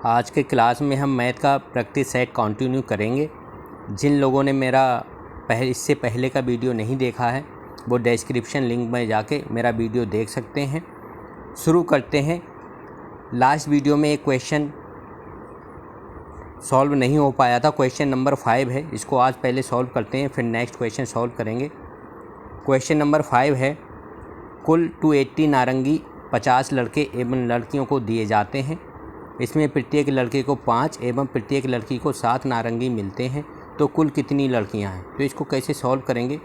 आज के क्लास में हम मैथ का प्रैक्टिस सेट कंटिन्यू करेंगे। जिन लोगों ने मेरा इससे पहले का वीडियो नहीं देखा है वो डिस्क्रिप्शन लिंक में जाके मेरा वीडियो देख सकते हैं। शुरू करते हैं। लास्ट वीडियो में एक क्वेश्चन सॉल्व नहीं हो पाया था, क्वेश्चन नंबर 5 है। इसको आज पहले सॉल्व करते हैं, फिर नेक्स्ट क्वेश्चन सॉल्व करेंगे। क्वेश्चन नंबर 5 है, कुल 280 नारंगी 50 लड़के एवं लड़कियों को दिए जाते हैं। इसमें प्रत्येक लड़के को 5 एवं प्रत्येक लड़की को 7 नारंगी मिलते हैं, तो कुल कितनी लड़कियां हैं। तो इसको कैसे सॉल्व करेंगे।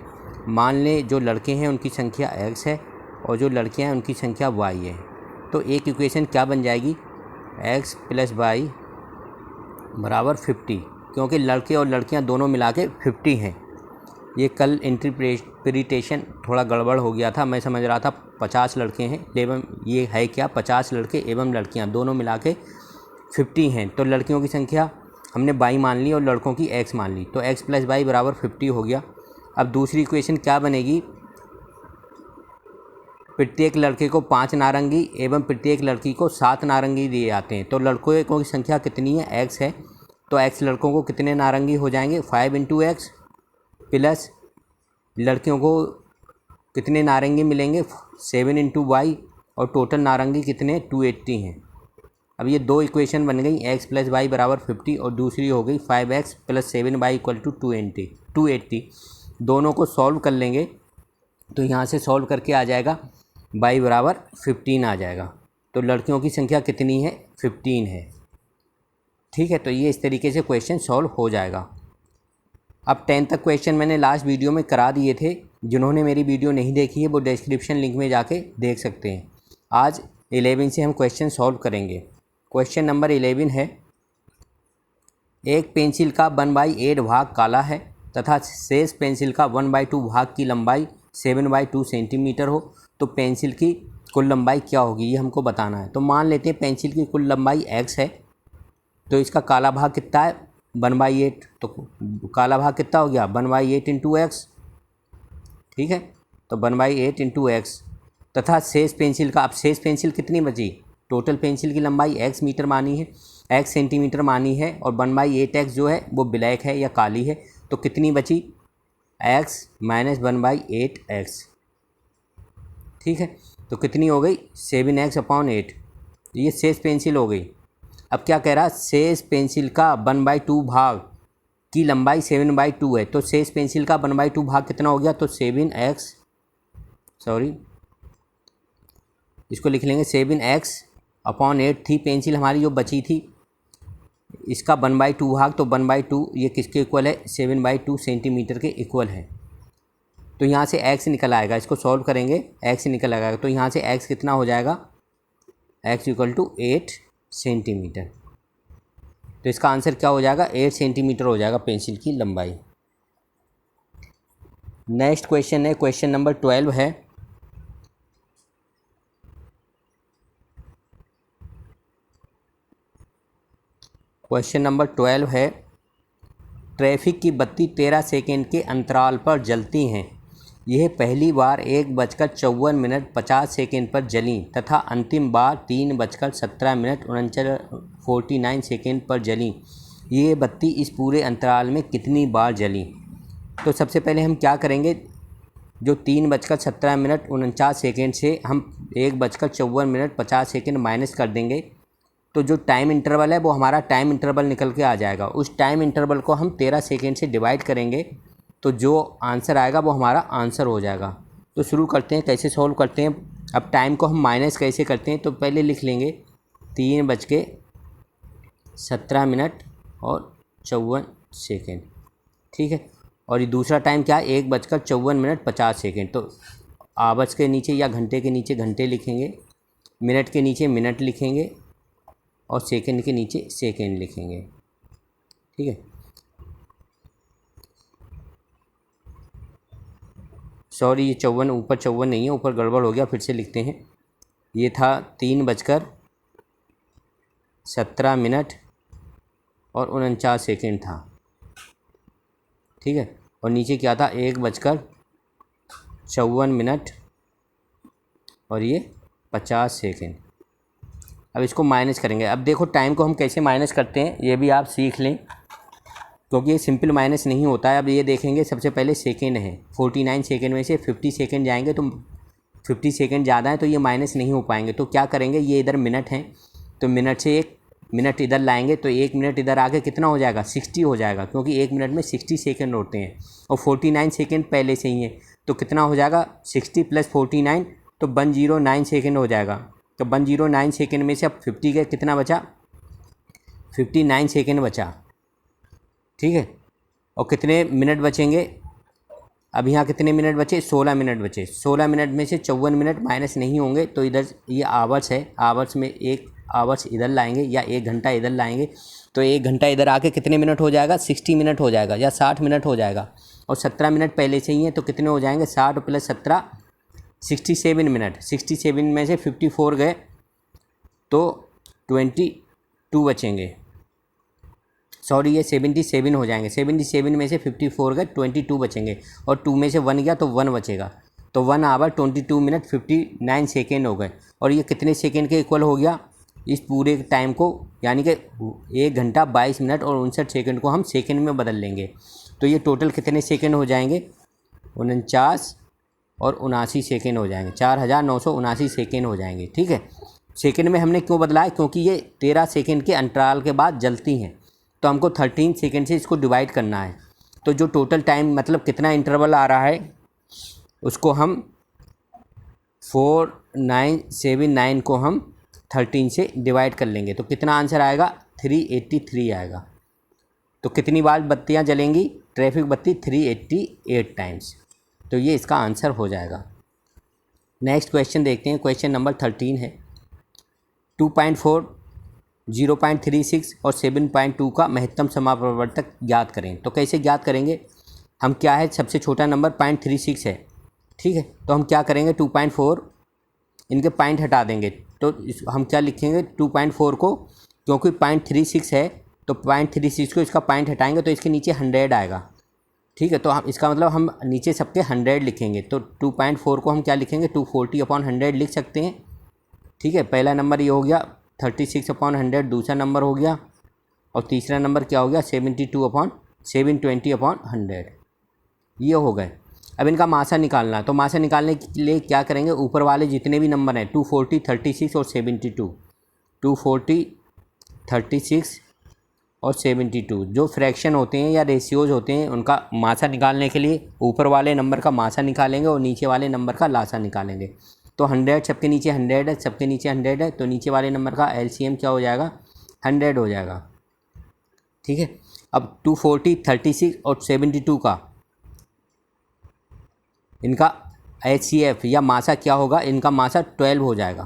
मान लें जो लड़के हैं उनकी संख्या x है और जो लड़कियां हैं उनकी संख्या y है। तो एक इक्वेशन क्या बन जाएगी, x + y बराबर 50, क्योंकि लड़के और लड़कियां दोनों मिला के 50 हैं। ये कल इंटरप्रिटेशन थोड़ा गड़बड़ हो गया था, मैं समझ रहा था 50 लड़के हैं एवं ये है क्या 50 लड़के एवं लड़कियां दोनों मिला के 50 हैं। तो लड़कियों की संख्या हमने y मान ली और लड़कों की x मान ली, तो x + y बराबर 50 हो गया। अब दूसरी इक्वेशन क्या बनेगी, प्रत्येक लड़के को 5 नारंगी एवं प्रत्येक लड़की को 7 नारंगी दिए जाते हैं। तो लड़कों की संख्या कितनी है, x है, तो x लड़कों को कितने नारंगी हो जाएंगे, 5 × x प्लस लड़कियों को कितने नारंगी मिलेंगे, 7 × y, और टोटल नारंगी कितने 280 हैं। अब ये दो इक्वेशन बन गई, x + y बराबर 50 और दूसरी हो गई 5x + 7y = 280। दोनों को सॉल्व कर लेंगे तो यहाँ से सॉल्व करके आ जाएगा y बराबर 15 आ जाएगा। तो लड़कियों की संख्या कितनी है, 15 है। ठीक है, तो ये इस तरीके से क्वेश्चन सॉल्व हो जाएगा। अब 10 तक क्वेश्चन मैंने लास्ट वीडियो में करा दिए थे, जिन्होंने मेरी वीडियो नहीं देखी है वो डिस्क्रिप्शन लिंक में जाके देख सकते हैं। आज 11 से हम क्वेश्चन सॉल्व करेंगे। क्वेश्चन नंबर 11 है, एक पेंसिल का 1/8 भाग काला है तथा शेष पेंसिल का 1/2 भाग की लंबाई 7/2 सेंटीमीटर हो, तो पेंसिल की कुल लंबाई क्या होगी, ये हमको बताना है। तो मान लेते हैं पेंसिल की कुल लंबाई x है, तो इसका काला भाग कितना है 1/8, तो काला भाग कितना हो गया 1/8 × x। ठीक है, तो 1/8 × x तथा शेष पेंसिल का, अब शेष पेंसिल कितनी बची, टोटल पेंसिल की लंबाई x मीटर मानी है, x सेंटीमीटर मानी है, और 1/8x जो है वो ब्लैक है या काली है, तो कितनी बची x - 1/8x। ठीक है, तो कितनी हो गई 7x/8, ये शेष पेंसिल हो गई। अब क्या कह रहा, शेष पेंसिल का 1/2 भाग की लंबाई 7/2 है, तो शेष पेंसिल का 1/2 भाग कितना हो गया, तो 7x, सॉरी इसको लिख लेंगे 7x/8 थी पेंसिल हमारी जो बची थी, इसका 1/2 भाग, तो 1/2 ये किसके इक्वल है 7/2 सेंटीमीटर के इक्वल है। तो यहाँ से x निकल आएगा, इसको सॉल्व करेंगे x निकल आएगा, तो यहाँ से x कितना हो जाएगा, x = 8 सेंटीमीटर। तो इसका आंसर क्या हो जाएगा, 8 सेंटीमीटर हो जाएगा पेंसिल की लंबाई। नेक्स्ट क्वेश्चन है, क्वेश्चन नंबर 12 है, क्वेश्चन नंबर 12 है, ट्रैफिक की बत्ती 13 सेकेंड के अंतराल पर जलती हैं। यह पहली बार 1:54 पर जलीं तथा अंतिम बार 3:17 पर जलीं। ये बत्ती इस पूरे अंतराल में कितनी बार जली। तो सबसे पहले हम क्या करेंगे, जो 3:17 से हम 1:54 माइनस कर देंगे, तो जो टाइम इंटरवल है वो हमारा टाइम इंटरवल निकल के आ जाएगा। उस टाइम इंटरवल को हम 13 सेकेंड से डिवाइड करेंगे, तो जो आंसर आएगा वो हमारा आंसर हो जाएगा। तो शुरू करते हैं, कैसे सॉल्व करते हैं। अब टाइम को हम माइनस कैसे करते हैं, तो पहले लिख लेंगे 3:17 ठीक है, और ये दूसरा टाइम क्या है 1:54 तो आवर्स के नीचे या घंटे के नीचे घंटे लिखेंगे, मिनट के नीचे मिनट लिखेंगे, और सेकंड के नीचे सेकंड लिखेंगे। ठीक है, सॉरी ये 54 ऊपर 54 नहीं है, ऊपर गड़बड़ हो गया, फिर से लिखते हैं। ये था 3:17 था। ठीक है, और नीचे क्या था 1:54 और ये 50 सेकेंड। अब इसको माइनस करेंगे। अब देखो टाइम को हम कैसे माइनस करते हैं ये भी आप सीख लें, क्योंकि ये सिंपल माइनस नहीं होता है। अब ये देखेंगे सबसे पहले सेकेंड है, 49 सेकेंड में से 50 सेकेंड जाएंगे तो 50 सेकेंड ज़्यादा है तो ये माइनस नहीं हो पाएंगे। तो क्या करेंगे, ये इधर मिनट हैं तो मिनट से 1 मिनट इधर लाएंगे तो 1 मिनट इधर आके कितना हो जाएगा, 60 हो जाएगा, क्योंकि 1 मिनट में 60 सेकेंड होते हैं और 49 सेकेंड पहले से ही है। तो कितना हो जाएगा, 60 + 49 तो 109 सेकेंड हो जाएगा। तो 109 सेकेंड में से अब 50 के कितना बचा, 59 सेकेंड बचा, ठीक है। और कितने मिनट बचेंगे, अब यहाँ कितने मिनट बचे, 16 मिनट बचे। 16 मिनट में से 54 मिनट माइनस नहीं होंगे तो इधर ये आवर्स है, आवर्स में 1 आवर्स इधर लाएंगे या 1 घंटा इधर लाएंगे तो 1 घंटा इधर आके कितने मिनट हो जाएगा, 60 मिनट हो जाएगा या 60 मिनट हो जाएगा। और 17 मिनट पहले से ही है तो कितने हो जाएंगे, 60 + 17 67 मिनट। 67 में से 54 गए तो 22 बचेंगे, सॉरी ये 77 हो जाएंगे। 77 में से 54 गए 22 बचेंगे और 2 में से 1 गया तो 1 बचेगा। तो 1 आवर 22 मिनट 59 सेकेंड हो गए। और ये कितने सेकेंड के इक्वल हो गया, इस पूरे टाइम को, यानी कि 1 घंटा 22 मिनट और 59 सेकेंड को हम सेकेंड में बदल लेंगे। तो ये टोटल कितने सेकेंड हो जाएंगे, 49 और 79 सेकेंड हो जाएंगे, 4979 सेकेंड हो जाएंगे, ठीक है। सेकेंड में हमने क्यों बदला है, क्योंकि ये 13 सेकेंड के अंतराल के बाद जलती हैं तो हमको 13 सेकेंड से इसको डिवाइड करना है। तो जो टोटल टाइम मतलब कितना इंटरवल आ रहा है उसको हम 4979 को हम 13 से डिवाइड कर लेंगे तो कितना आंसर आएगा, 383 आएगा। तो कितनी बार बत्तियां जलेंगी, ट्रैफिक बत्ती 388 टाइम्स। तो ये इसका आंसर हो जाएगा। नेक्स्ट क्वेश्चन देखते हैं, क्वेश्चन नंबर 13 है 2.4, 0.36 और 7.2 का महत्तम समापवर्तक ज्ञात करें। तो कैसे ज्ञात करेंगे, हम क्या है, सबसे छोटा नंबर 0.36 है, ठीक है। तो हम क्या करेंगे, 2.4 इनके पॉइंट हटा देंगे तो हम क्या लिखेंगे 2.4 को, क्योंकि 0.36 है तो 0.36 को इसका पॉइंट हटाएंगे तो इसके नीचे 100 आएगा, ठीक है। तो हम इसका मतलब हम नीचे सबके 100 लिखेंगे। तो 2.4 को हम क्या लिखेंगे, 240/100 लिख सकते हैं, ठीक है। पहला नंबर ये हो गया 36/100, दूसरा नंबर हो गया और तीसरा नंबर क्या हो गया 720/100, ये हो गए। अब इनका मासा निकालना है तो मासा निकालने के लिए क्या करेंगे, ऊपर वाले जितने भी नंबर हैं 240, 36 और 72, 240, 36 और 72 जो फ्रैक्शन होते हैं या रेशियोज़ होते हैं उनका मासा निकालने के लिए ऊपर वाले नंबर का मासा निकालेंगे और नीचे वाले नंबर का लासा निकालेंगे। तो 100 सबके नीचे 100 है, सबके नीचे 100 है तो नीचे वाले नंबर का एलसीएम क्या हो जाएगा, 100 हो जाएगा, ठीक है। अब 240, 36 और 72 का इनका एचसीएफ या मासा क्या होगा, इनका मासा 12 हो जाएगा,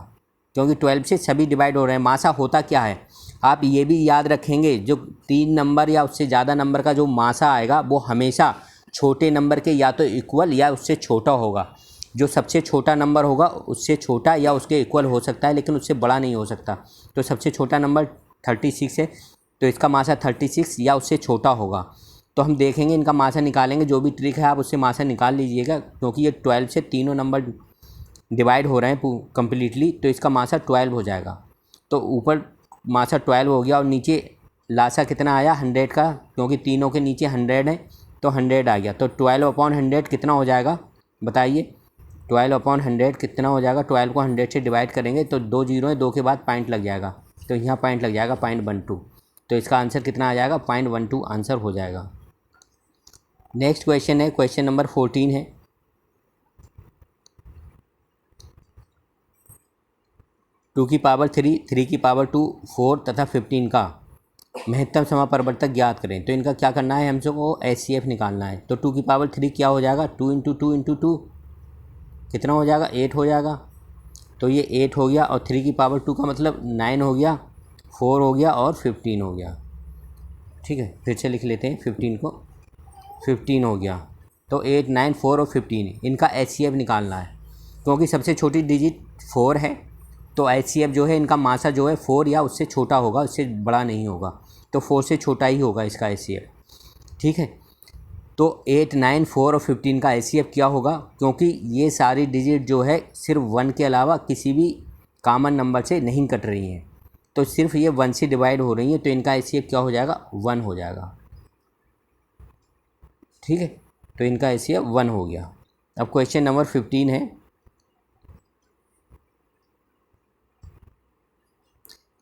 क्योंकि 12 से सभी डिवाइड हो रहे हैं। मासा होता क्या है, आप ये भी याद रखेंगे, जो 3 नंबर या उससे ज़्यादा नंबर का जो मासा आएगा वो हमेशा छोटे नंबर के या तो इक्वल या उससे छोटा होगा। जो सबसे छोटा नंबर होगा उससे छोटा या उसके इक्वल हो सकता है लेकिन उससे बड़ा नहीं हो सकता। तो सबसे छोटा नंबर 36 है तो इसका मासा 36 या उससे छोटा होगा। तो हम देखेंगे इनका मासा निकालेंगे, जो भी ट्रिक है आप उससे मासा निकाल लीजिएगा, क्योंकि ये 12 से तीनों नंबर डिवाइड हो रहे हैं कम्प्लीटली, तो इसका मासा 12 हो जाएगा। तो ऊपर मासा 12 हो गया और नीचे लासा कितना आया 100 का, क्योंकि तीनों के नीचे 100 है तो 100 आ गया। तो 12/100 कितना हो जाएगा बताइए, 12/100 कितना हो जाएगा, 12 को 100 से डिवाइड करेंगे तो 2 जीरो है, 2 के बाद पॉइंट लग जाएगा तो यहाँ पॉइंट लग जाएगा 0.12। तो इसका आंसर कितना आ जाएगा, 0.12 आंसर हो जाएगा। नेक्स्ट क्वेश्चन है क्वेश्चन नंबर 14 है 2 की पावर 3, 3 की पावर 2, 4 तथा 15 का महत्तम समापवर्तक ज्ञात करें। तो इनका क्या करना है, हमसे को एचसीएफ निकालना है। तो 2 की पावर 3 क्या हो जाएगा, 2 × 2 × 2 कितना हो जाएगा, 8 हो जाएगा। तो ये 8 हो गया और 3 की पावर 2 का मतलब 9 हो गया, 4 हो गया और 15 हो गया, ठीक है। फिर से लिख लेते हैं 15 को, 15 हो गया। तो 8, 9, 4 और 15 इनका एचसीएफ निकालना है, क्योंकि सबसे छोटी डिजिट 4 है तो एचसीएफ जो है इनका मासा जो है 4 या उससे छोटा होगा, उससे बड़ा नहीं होगा। तो 4 से छोटा ही होगा इसका एचसीएफ, ठीक है। तो 8, 9, 4 और 15 का एचसीएफ क्या होगा, क्योंकि ये सारी डिजिट जो है सिर्फ 1 के अलावा किसी भी कॉमन नंबर से नहीं कट रही हैं, तो सिर्फ ये 1 से डिवाइड हो रही हैं, तो इनका एचसीएफ क्या हो जाएगा, 1 हो जाएगा। ठीक है, तो इनका एचसीएफ 1 हो गया। अब क्वेश्चन नंबर 15 है,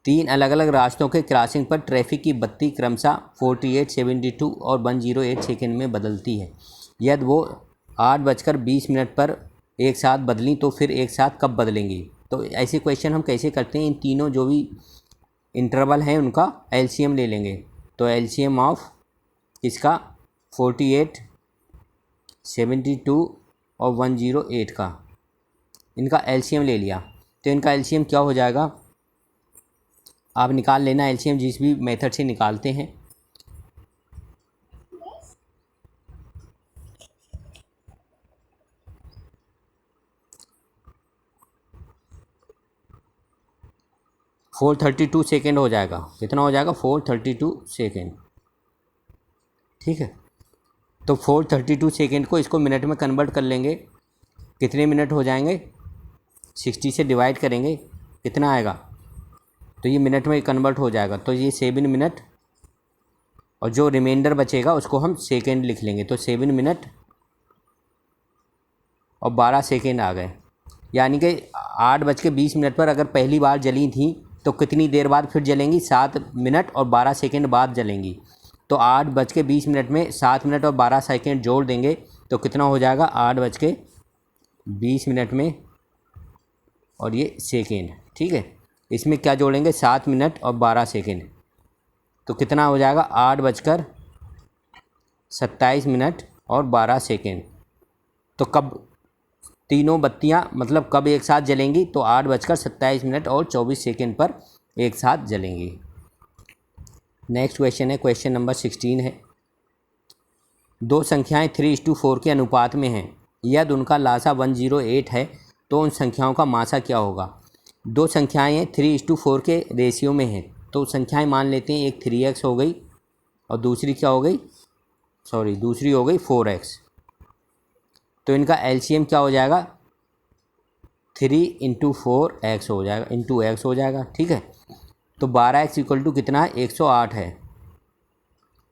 3 अलग अलग रास्तों के क्रॉसिंग पर ट्रैफिक की बत्ती क्रमशः 48, 72 और 108 सेकेंड में बदलती है। यदि वो 8:20 पर एक साथ बदली तो फिर एक साथ कब बदलेंगी। तो ऐसे क्वेश्चन हम कैसे करते हैं, इन तीनों जो भी इंटरवल हैं उनका एलसीएम ले लेंगे। तो एलसीएम ऑफ इसका 48, 72 और 108 का इनका एलसीएम ले लिया, तो इनका एलसीएम क्या हो जाएगा, आप निकाल लेना एलसीएम जिस भी मेथड से निकालते हैं। फोर 32 सेकेंड हो जाएगा। कितना हो जाएगा, 432 सेकेंड। ठीक है, तो 432 सेकेंड को इसको मिनट में कन्वर्ट कर लेंगे। कितने मिनट हो जाएंगे, 60 से डिवाइड करेंगे, कितना आएगा, तो ये मिनट में कन्वर्ट हो जाएगा। तो ये 7 मिनट और जो रिमाइंडर बचेगा उसको हम सेकेंड लिख लेंगे। तो 7 मिनट और 12 सेकेंड आ गए। यानी कि 8:20 पर अगर पहली बार जली थी तो कितनी देर बाद फिर जलेंगी, 7 मिनट और 12 सेकेंड बाद जलेंगी। तो 8:20 में 7 मिनट और 12 सेकेंड जोड़ देंगे तो कितना हो जाएगा, 8:20 में और ये सेकेंड। ठीक है, इसमें क्या जोड़ेंगे, 7 मिनट और 12 सेकेंड, तो कितना हो जाएगा, 8:27 और 12 सेकेंड। तो कब तीनों बत्तियां मतलब कब एक साथ जलेंगी, तो 8:27 और 24 सेकेंड पर एक साथ जलेंगी। नेक्स्ट क्वेश्चन है, क्वेश्चन नंबर 16 है, दो संख्याएं 3:4 के अनुपात में हैं। यदि उनका लासा 108 है तो उन संख्याओं का मासा क्या होगा। दो संख्याएं 3:4 के रेशियो में हैं, तो संख्याएं मान लेते हैं, एक 3x हो गई और दूसरी क्या हो गई, दूसरी हो गई 4x। तो इनका एलसीएम क्या हो जाएगा, 3 × 4x हो जाएगा, इंटू x हो जाएगा। ठीक है, तो 12x = कितना है, 108 है।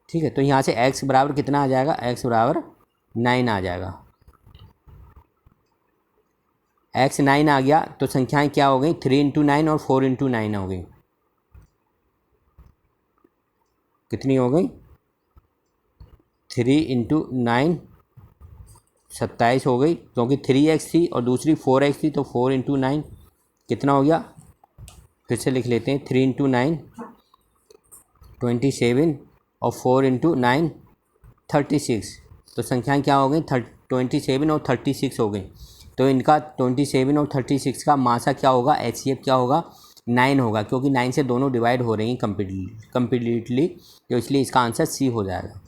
ठीक है, तो यहाँ से x बराबर कितना आ जाएगा, x बराबर 9 आ जाएगा। x 9 आ गया तो संख्याएं क्या हो गई, 3 × 9 और 4 × 9 हो गई। कितनी हो गई, 3 × 9 27 हो गई, क्योंकि 3x थी और दूसरी 4x थी, तो 4 × 9 कितना हो गया, फिर से लिख लेते हैं, 3 × 9 27 और 4 × 9 36। तो संख्याएं क्या हो गई, 27 और 36 हो गई। तो इनका 27 और 36 का मासा क्या होगा, एचसीएफ क्या होगा, 9 होगा, क्योंकि 9 से दोनों डिवाइड हो रही हैं कम्प्लीटली, तो इसलिए इसका आंसर सी हो जाएगा।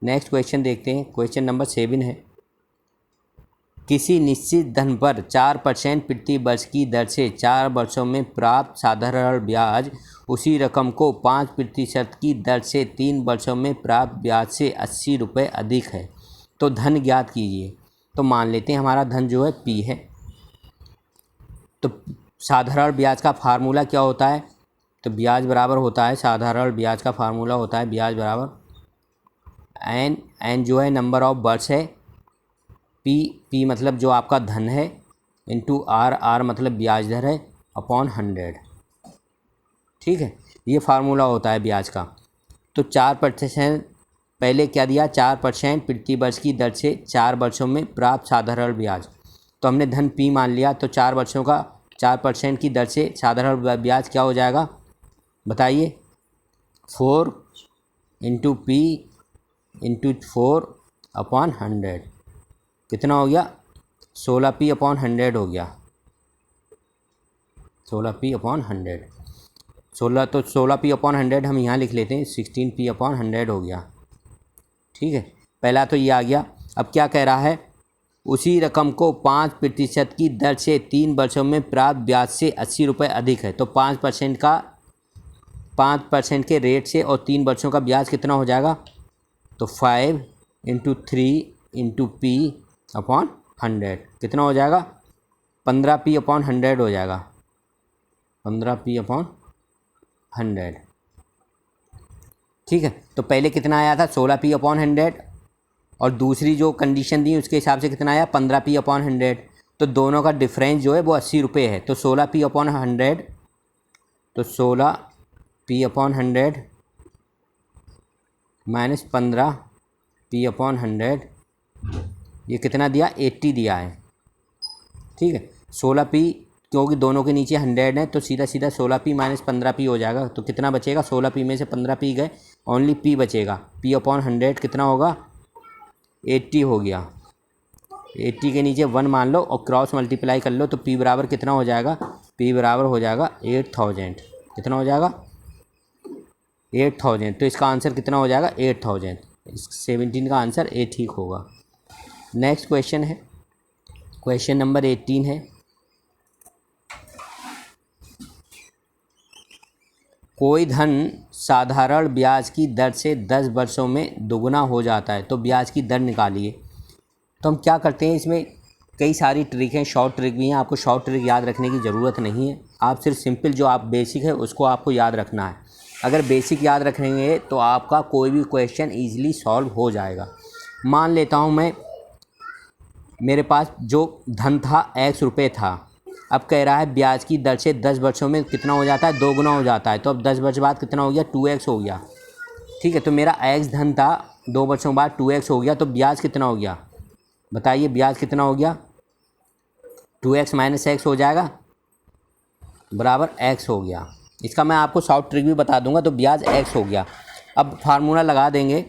नेक्स्ट क्वेश्चन देखते हैं, क्वेश्चन नंबर 7 है, किसी निश्चित धन पर 4% प्रति वर्ष की दर से 4 वर्षों में प्राप्त साधारण ब्याज उसी रकम को 5% की दर से 3 वर्षों में प्राप्त ब्याज से 80 रुपये अधिक है, तो धन ज्ञात कीजिए। तो मान लेते हैं हमारा धन जो है P है। तो साधारण ब्याज का फार्मूला क्या होता है, तो ब्याज बराबर होता है, साधारण ब्याज का फार्मूला होता है ब्याज बराबर एन जो है नंबर ऑफ वर्ष है, पी मतलब जो आपका धन है, इंटू आर मतलब ब्याज दर है, अपॉन 100। ठीक है, ये फार्मूला होता है ब्याज का। तो 4% पहले क्या दिया, 4% प्रति वर्ष की दर से 4 वर्षों में प्राप्त साधारण ब्याज। तो हमने धन पी मान लिया, तो 4 वर्षों का 4% की दर से साधारण ब्याज क्या हो जाएगा, बताइए, 4 × P × 4 अपॉन 100। कितना हो गया, 16p/100 हो गया, 16p/100। 16p/100 हम यहाँ लिख लेते हैं, 16p/100 हो गया। ठीक है, पहला तो ये आ गया। अब क्या कह रहा है, उसी रकम को 5% की दर से 3 वर्षों में प्राप्त ब्याज से 80 रुपये अधिक है। तो 5% के रेट से और 3 वर्षों का ब्याज कितना हो जाएगा, तो 5 × 3 × P/100 कितना हो जाएगा, 15p/100 हो जाएगा, 15p/100। 100। ठीक है, तो पहले कितना आया था 16p/100 और दूसरी जो कंडीशन दी उसके हिसाब से कितना आया 15p/100। तो दोनों का डिफरेंस जो है वो 80 रुपये है। तो 16p/100, तो 16p/100 माइनस 15p/100, ये कितना दिया 80 दिया है। ठीक है, 16p क्योंकि दोनों के नीचे 100 है तो सीधा सीधा 16p माइनस 15p हो जाएगा। तो कितना बचेगा 16p में से 15p गए, ओनली p बचेगा। p/100 कितना होगा 80 हो गया। 80 के नीचे 1 मान लो और क्रॉस मल्टीप्लाई कर लो तो p बराबर कितना हो जाएगा, p बराबर हो जाएगा 8000। कितना हो जाएगा 8000। तो इसका आंसर कितना हो जाएगा 8000। 17 का आंसर ए ठीक होगा। नेक्स्ट क्वेश्चन है, क्वेश्चन नंबर 18 है। कोई धन साधारण ब्याज की दर से 10 वर्षों में दोगुना हो जाता है तो ब्याज की दर निकालिए। तो हम क्या करते हैं, इसमें कई सारी ट्रिक हैं, शॉर्ट ट्रिक भी हैं। आपको शॉर्ट ट्रिक याद रखने की ज़रूरत नहीं है, आप सिर्फ सिंपल जो आप बेसिक है उसको आपको याद रखना है। अगर बेसिक याद रखेंगे तो आपका कोई भी क्वेश्चन ईजिली सॉल्व हो जाएगा। मान लेता हूँ मैं, मेरे पास जो धन था x रुपये था, अब कह रहा है ब्याज की दर से 10 वर्षों में कितना हो जाता है, दोगुना हो जाता है। तो अब 10 वर्ष बाद कितना हो गया 2x हो गया। ठीक है, तो मेरा x धन था 2 वर्षों बाद 2x हो गया, तो ब्याज कितना हो गया बताइए, ब्याज कितना हो गया 2x माइनस x हो जाएगा बराबर x हो गया। इसका मैं आपको शॉर्ट ट्रिक भी बता दूंगा। तो ब्याज x हो गया। अब फार्मूला लगा देंगे,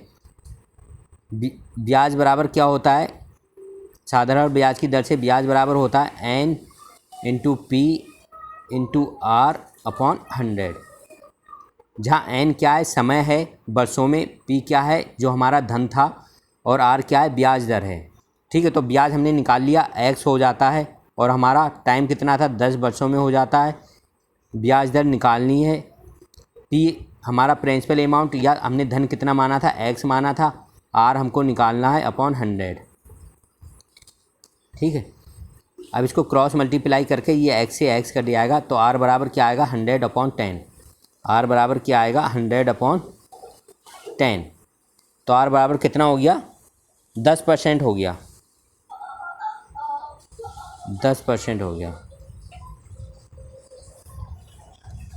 ब्याज बराबर क्या होता है, साधारण ब्याज की दर से ब्याज बराबर होता है n into p into r upon 100, जहाँ n क्या है समय है वर्षों में, p क्या है जो हमारा धन था और r क्या है ब्याज दर है। ठीक है, तो ब्याज हमने निकाल लिया x हो जाता है और हमारा टाइम कितना था 10 वर्षों में हो जाता है। ब्याज दर निकालनी है, p हमारा प्रिंसिपल अमाउंट या हमने धन कितना माना था x माना था, r हमको निकालना है अपॉन 100। ठीक है, अब इसको क्रॉस मल्टीप्लाई करके ये x से x कट जाएगा तो r बराबर क्या आएगा 100/10। r बराबर क्या आएगा 100/10। तो r बराबर कितना हो गया 10% हो गया, 10% हो गया।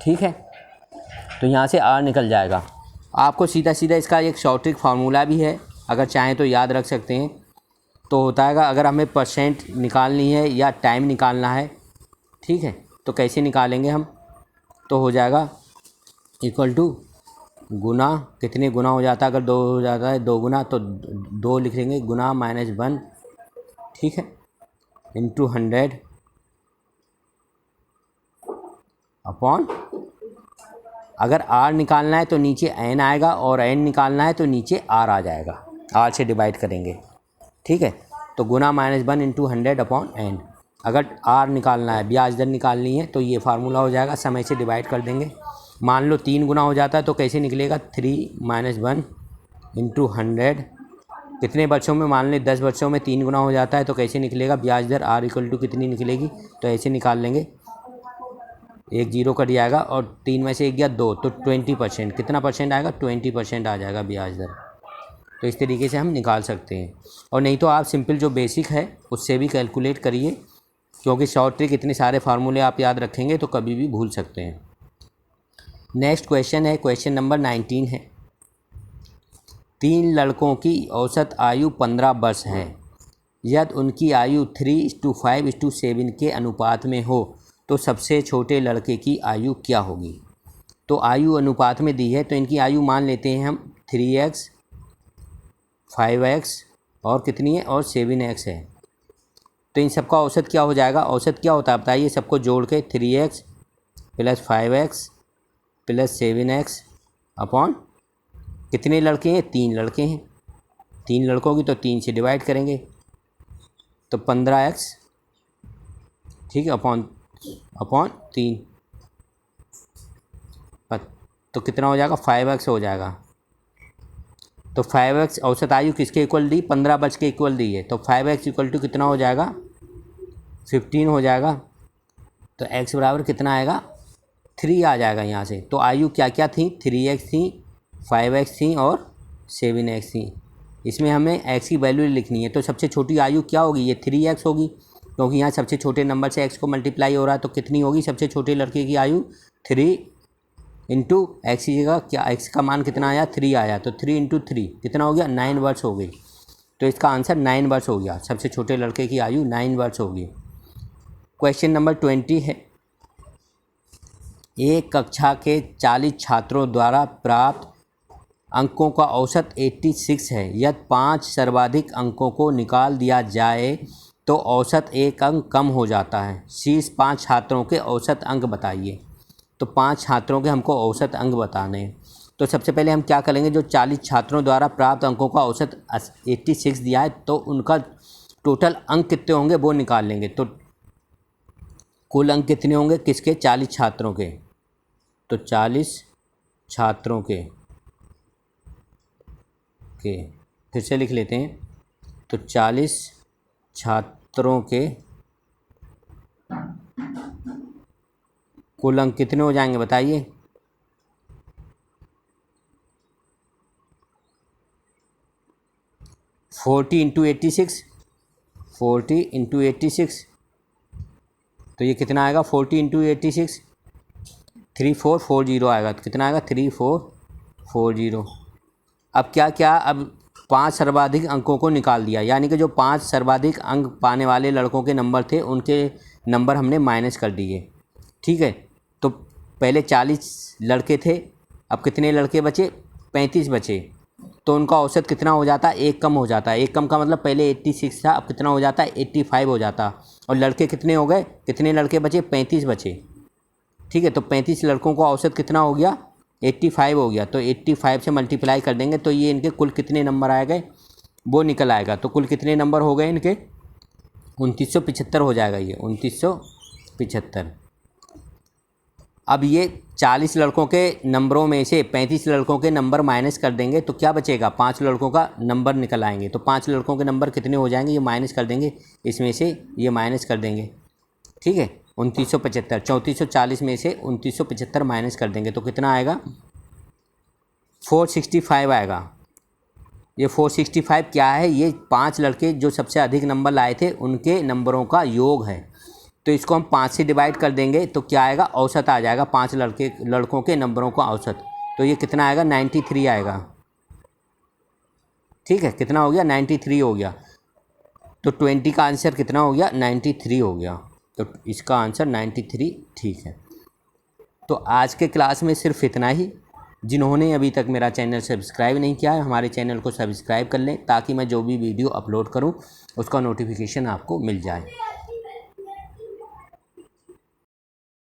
ठीक है, तो यहाँ से r निकल जाएगा। आपको सीधा सीधा इसका एक शॉर्ट ट्रिक फार्मूला भी है, अगर चाहें तो याद रख सकते हैं। तो होता है अगर हमें परसेंट निकालनी है या टाइम निकालना है, ठीक है, तो कैसे निकालेंगे हम, तो हो जाएगा इक्वल टू गुना, कितने गुना हो जाता है, अगर 2 हो जाता है 2 गुना तो 2 लिख लेंगे, गुना -1, ठीक है, इंटू 100 अपॉन, अगर r निकालना है तो नीचे n आएगा और n निकालना है तो नीचे r आ जाएगा, r से डिवाइड करेंगे। ठीक है, तो गुना -1 इंटू 100/n। अगर r निकालना है, ब्याज दर निकालनी है, तो ये फार्मूला हो जाएगा, समय से डिवाइड कर देंगे। मान लो 3 गुना हो जाता है तो कैसे निकलेगा 3 - 1 इंटू 100, कितने वर्षों में, मान लें 10 वर्षों में 3 गुना हो जाता है तो कैसे निकलेगा ब्याज दर r इक्वल टू कितनी निकलेगी, तो ऐसे निकाल लेंगे, 1 0 कट जाएगा और 3 में से 1 गया 2, तो 20%, कितना परसेंट आएगा 20% आ जाएगा ब्याज दर। तो इस तरीके से हम निकाल सकते हैं, और नहीं तो आप सिंपल जो बेसिक है उससे भी कैलकुलेट करिए, क्योंकि शॉर्ट ट्रिक इतने सारे फार्मूले आप याद रखेंगे तो कभी भी भूल सकते हैं। नेक्स्ट क्वेश्चन है, क्वेश्चन नंबर 19 है। 3 लड़कों की औसत आयु 15 वर्ष है, यदि उनकी आयु 3:5:7 के अनुपात में हो तो सबसे छोटे लड़के की आयु क्या होगी। तो आयु अनुपात में दी है, तो इनकी आयु मान लेते हैं हम 3x 5x और कितनी है और 7x है। तो इन सबका औसत क्या हो जाएगा, औसत क्या होता है बताइए, सबको जोड़ के 3x + 5x + 7x अपॉन, कितने लड़के हैं 3 लड़के हैं, 3 लड़कों की तो 3 से डिवाइड करेंगे तो 15x, ठीक है, अपॉन 3, तो कितना हो जाएगा 5x हो जाएगा। तो 5x औसत आयु किसके इक्वल दी, 15 वर्ष के इक्वल दी है, तो 5x इक्वल टू कितना हो जाएगा 15 हो जाएगा। तो x बराबर कितना आएगा 3 आ जाएगा यहाँ से। तो आयु क्या क्या थी, 3x थी, 5x थी और 7x थी। इसमें हमें x की वैल्यू लिखनी है। तो सबसे छोटी आयु क्या होगी, ये 3x होगी, क्योंकि यहाँ सबसे छोटे नंबर से x को मल्टीप्लाई हो रहा है। तो कितनी होगी सबसे छोटे लड़के की आयु, 3 इंटू एक्स की जगह क्या x का मान कितना आया, 3 आया। तो 3 इंटू 3 कितना हो गया, 9 वर्ष हो गई। तो इसका आंसर 9 वर्ष हो गया। सबसे छोटे लड़के की आयु 9 वर्ष होगी। क्वेश्चन नंबर 20 है, एक कक्षा के 40 छात्रों द्वारा प्राप्त अंकों का औसत 86 है। यदि 5 सर्वाधिक अंकों को निकाल दिया जाए तो औसत 1 अंक कम हो जाता है। शीर्ष 5 छात्रों के औसत अंक बताइए। तो 5 छात्रों के हमको औसत अंक बताने हैं। तो सबसे पहले हम क्या करेंगे, जो 40 छात्रों द्वारा प्राप्त अंकों का औसत 86 दिया है, तो उनका टोटल अंक कितने होंगे वो निकाल लेंगे। तो कुल अंक कितने होंगे किसके, 40 छात्रों के। तो 40 छात्रों के फिर से लिख लेते हैं। तो 40 छात्रों के कुल अंक कितने हो जाएंगे बताइए। फोर्टी इंटू 86 तो ये कितना आएगा, 40 इंटू 86 3440 आएगा। तो कितना आएगा, 3440। अब क्या अब 5 सर्वाधिक अंकों को निकाल दिया, यानी कि जो 5 सर्वाधिक अंक पाने वाले लड़कों के नंबर थे उनके नंबर हमने माइनस कर दिए। ठीक है, तो पहले 40 लड़के थे, अब कितने लड़के बचे, 35 बचे। तो उनका औसत कितना हो जाता है, 1 कम हो जाता है। 1 कम का मतलब पहले 86 था, अब कितना हो जाता है, 85 हो जाता। और लड़के कितने हो गए, कितने लड़के बचे, 35 बचे। ठीक है, तो 35 लड़कों का औसत कितना हो गया, 85 हो गया। तो 85 से मल्टीप्लाई कर देंगे तो ये इनके कुल कितने नंबर आए गए वो निकल आएगा। तो कुल कितने नंबर हो गए इनके, 2975 हो जाएगा ये, 2975। अब ये 40 लड़कों के नंबरों में से 35 लड़कों के नंबर माइनस कर देंगे तो क्या बचेगा, 5 लड़कों का नंबर निकल आएंगे। तो 5 लड़कों के नंबर कितने हो जाएंगे, ये माइनस कर देंगे, इसमें से ये माइनस कर देंगे। ठीक है, 2975, 3440 में से 2975 माइनस कर देंगे तो कितना आएगा, 465 आएगा। ये 465 क्या है, ये 5 लड़के जो सबसे अधिक नंबर लाए थे उनके नंबरों का योग है। तो इसको हम 5 से डिवाइड कर देंगे तो क्या आएगा, औसत आ जाएगा 5 लड़कों के नंबरों का औसत। तो ये कितना आएगा, 93 आएगा। ठीक है, कितना हो गया, 93 हो गया। तो 20 का आंसर कितना हो गया, 93 हो गया। तो इसका आंसर 93 ठीक है। तो आज के क्लास में सिर्फ इतना ही। जिन्होंने अभी तक मेरा चैनल सब्सक्राइब नहीं किया है, हमारे चैनल को सब्सक्राइब कर लें ताकि मैं जो भी वीडियो अपलोड करूं उसका नोटिफिकेशन आपको मिल जाए।